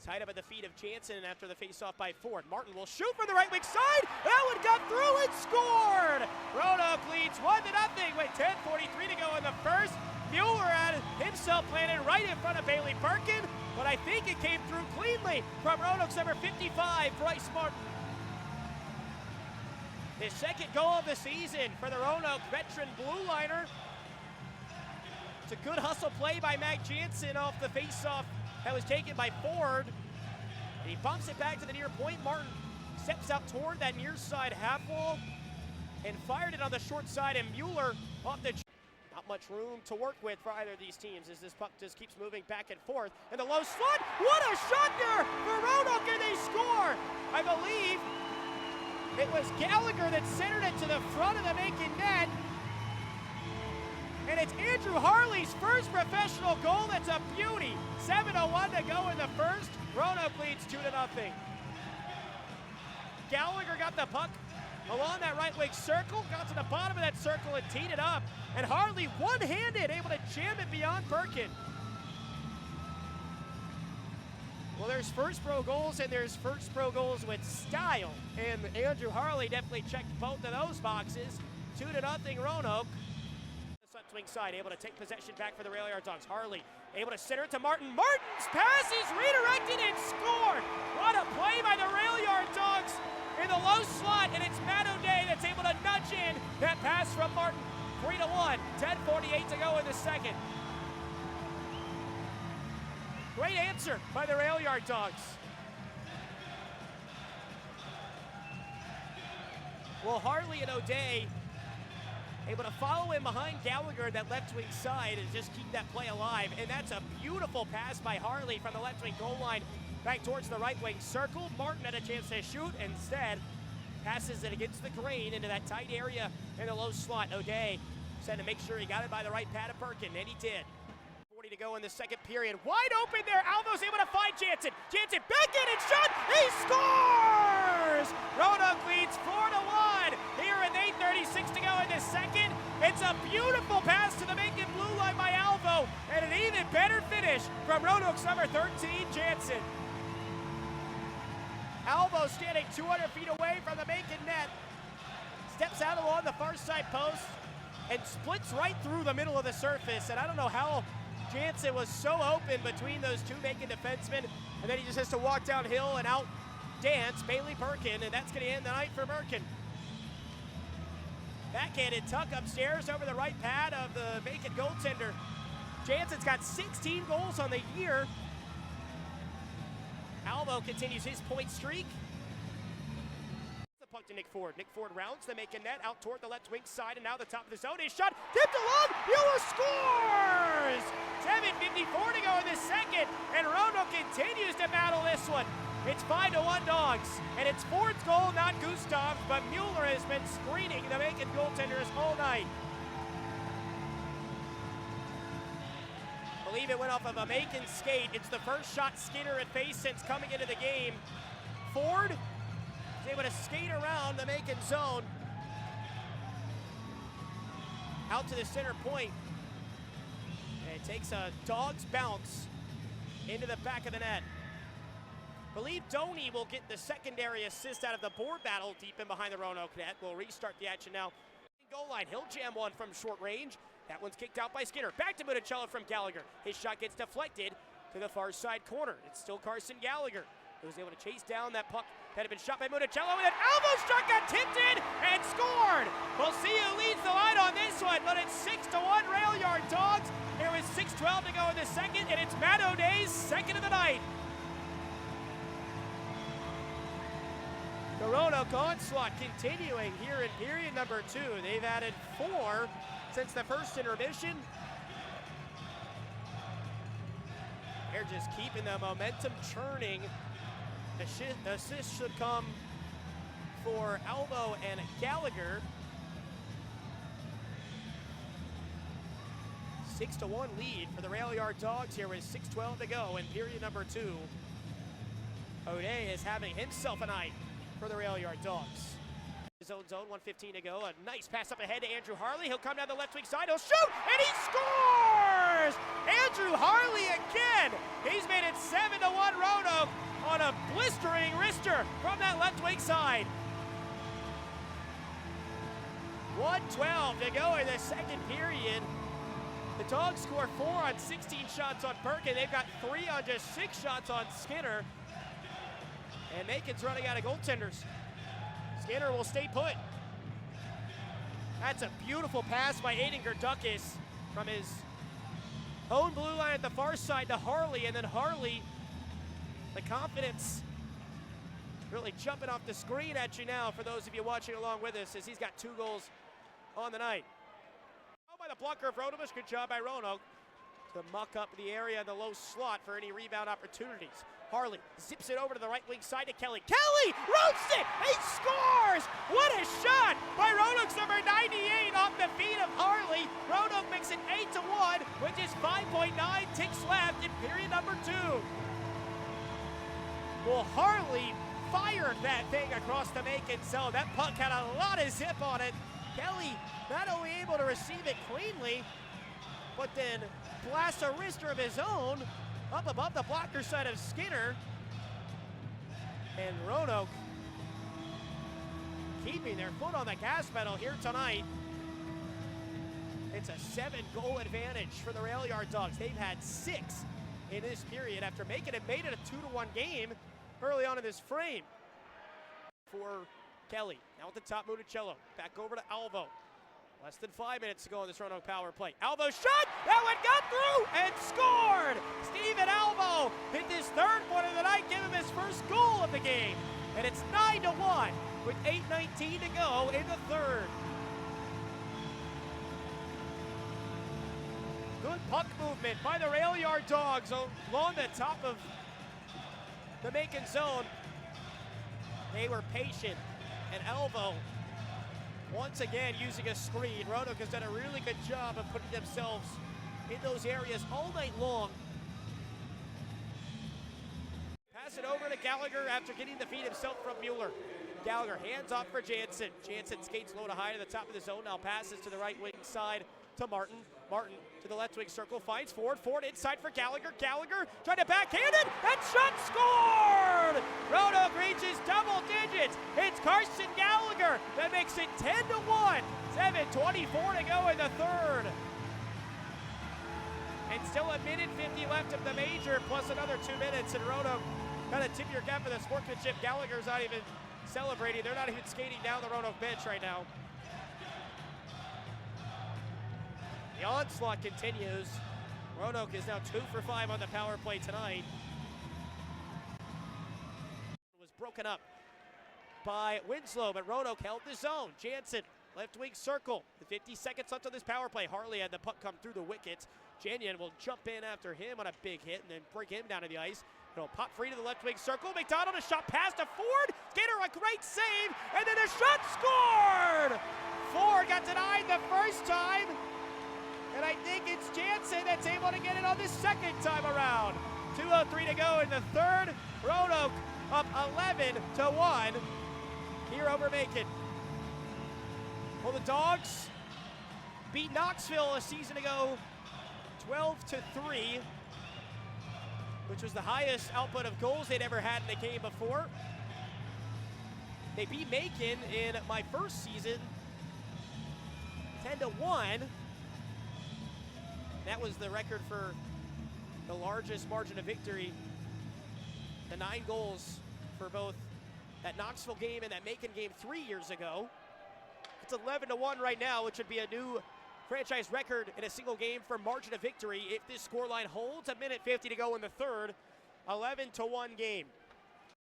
Tied up at the feet of Jansen after the face-off by Ford. Martin will shoot from the right wing side. That one got through and scored! Roanoke leads 1-0 with 10:43 to go in the first. Mueller had himself planted right in front of Bailey Perkin, but I think it came through cleanly from Roanoke's number 55, Bryce Martin. His second goal of the season for the Roanoke veteran blue liner. It's a good hustle play by Mac Jansen off the face-off that was taken by Ford. And he bumps it back to the near point. Martin steps out toward that near side half wall and fired it on the short side, and Mueller off the... Not much room to work with for either of these teams as this puck just keeps moving back and forth. And the low slot, what a shot there for Roanoke, and they score! I believe it was Gallagher that centered it to the front of the Macon net. And it's Andrew Harley's first professional goal. That's a beauty. 7:01 to go in the first. Roanoke leads 2-0. Gallagher got the puck along that right wing circle, got to the bottom of that circle and teed it up. And Harley one-handed able to jam it beyond Perkin. Well, there's first pro goals and there's first pro goals with style. And Andrew Harley definitely checked both of those boxes. 2-0 Roanoke. Left wing side, able to take possession back for the Rail Yard Dogs. Harley able to center it to Martin. Martin's pass is redirected and scored. What a play by the Rail Yard Dogs in the low slot, and it's Matt O'Day that's able to nudge in that pass from Martin. 3-1, 10:48 to go in the second. Great answer by the Rail Yard Dogs. Well, Harley and O'Day able to follow in behind Gallagher that left wing side and just keep that play alive. And that's a beautiful pass by Harley from the left wing goal line back towards the right wing circle. Martin had a chance to shoot, instead passes it against the grain into that tight area in the low slot. O'Day said to make sure he got it by the right pad of Perkin, and he did. 40 to go in the second period. Wide open there. Alvo's able to find Jansen. Jansen back in and shot. He scores! Roanoke leads 4-1 here in 8:36 to go in the second. It's a beautiful pass to the Macon blue line by Alvo, and an even better finish from Roanoke's number 13, Jansen. Alvo standing 200 feet away from the Macon net. Steps out along the far side post and splits right through the middle of the surface. And I don't know how Jansen was so open between those two Macon defensemen, and then he just has to walk downhill and out dance Bailey Perkin, and that's going to end the night for Perkin. Backhanded tuck upstairs over the right pad of the Macon goaltender. Jansen's got 16 goals on the year. Alvo continues his point streak. The puck to Nick Ford. Nick Ford rounds the Macon net out toward the left wing side, and now the top of the zone. His shot tipped along. Mueller scores! 7:54 to go in the second, and Roanoke continues to battle this one. It's 5-1 Dawgs, and it's Ford's goal, not Gustav's, but Mueller has been screening the Macon goaltenders all night. I believe it went off of a Macon skate. It's the first shot Skinner had faced since coming into the game. Ford is able to skate around the Macon zone out to the center point. And it takes a Dawgs bounce into the back of the net. I believe Doney will get the secondary assist out of the board battle deep in behind the Roanoke net. We'll restart the action now. Goal line, he'll jam one from short range. That one's kicked out by Skinner. Back to Municello from Gallagher. His shot gets deflected to the far side corner. It's still Carson Gallagher who was able to chase down that puck that had been shot by Municello, and then Alvo's shot got tipped in and scored. We'll see who leads the line on this one, but it's 6-1 Rail Yard Dogs. Here with 6:12 to go in the second, and it's Matt O'Day's second of the night. The Roanoke onslaught continuing here in period number 2. They've added 4 since the first intermission. They're just keeping the momentum churning. The assist should come for Alvo and Gallagher. 6-1 lead for the Rail Yard Dogs here with 6:12 to go in period number 2. O'Day is having himself a night for the Rail Yard Dogs. Zone, 1:15 to go. A nice pass up ahead to Andrew Harley. He'll come down the left wing side. He'll shoot, and he scores! Andrew Harley again. He's made it 7-1 Rister from that left wing side. 1:12 to go in the second period. The Dawgs score 4 on 16 shots on Perkin. They've got 3 on just 6 shots on Skinner. And Macon's running out of goaltenders. Skinner will stay put. That's a beautiful pass by Aiden Gerdukis from his own blue line at the far side to Harley, and then Harley, the confidence really jumping off the screen at you now for those of you watching along with us, as he's got 2 goals on the night. Oh, by the blocker of Rodomus, good job by Roanoke to muck up the area in the low slot for any rebound opportunities. Harley zips it over to the right wing side to Kelly. Kelly roasts it, he scores! What a shot by Roanoke's number 98 off the feet of Harley. Roanoke makes it 8-1 with just 5.9 ticks left in period number 2. Well, Harley fired that thing across the Macon zone. That puck had a lot of zip on it. Kelly not only able to receive it cleanly, but then blasts a wrister of his own up above the blocker side of Skinner. And Roanoke keeping their foot on the gas pedal here tonight. It's a 7-goal advantage for the Rail Yard Dogs. They've had 6 in this period after making it made it a 2-1 game early on in this frame. For Kelly, now at the top, Municello, back over to Alvo. Less than 5 minutes to go on this Roanoke power play. Alvo shot, that one got through and scored! Steven Alvo hit his 3rd point of the night, give him his first goal of the game. And it's 9-1 with 8:19 to go in the 3rd. Good puck movement by the Rail Yard Dogs along the top of the Macon zone. They were patient, and Alvo once again using a screen. Roanoke has done a really good job of putting themselves in those areas all night long. Pass it over to Gallagher after getting the feed himself from Mueller. Gallagher hands off for Jansen. Jansen skates low to high to the top of the zone, now passes to the right wing side to Martin. Martin to the left wing circle, finds Ford. Ford inside for Gallagher. Gallagher trying to backhand it. That shot scored! Roanoke reaches double digits. It's Carson Gallagher that makes it 10-1. 7:24 to go in the 3rd. And still a minute 50 left of the major, plus another 2 minutes. And Roanoke, kind of tip your cap for the sportsmanship. Gallagher's not even celebrating. They're not even skating down the Roanoke bench right now. The onslaught continues. Roanoke is now 2 for 5 on the power play tonight. It was broken up by Winslow, but Roanoke held the zone. Jansen, left wing circle. The 50 seconds left on this power play. Harley had the puck come through the wickets. Janien will jump in after him on a big hit and then bring him down to the ice. It'll pop free to the left wing circle. McDonald, a shot pass to Ford. Gator, a great save, and then a shot scored! Ford got denied the first time. And I think it's Jansen that's able to get it on the second time around. 2:03 to go in the 3rd. Roanoke up 11-1 here over Macon. Well, the Dawgs beat Knoxville a season ago 12-3, which was the highest output of goals they'd ever had in a game before. They beat Macon in my first season 10-1. That was the record for the largest margin of victory. The 9 goals for both that Knoxville game and that Macon game 3 years ago. It's 11-1 right now, which would be a new franchise record in a single game for margin of victory if this scoreline holds. A minute 50 to go in the 3rd. 11-1 game.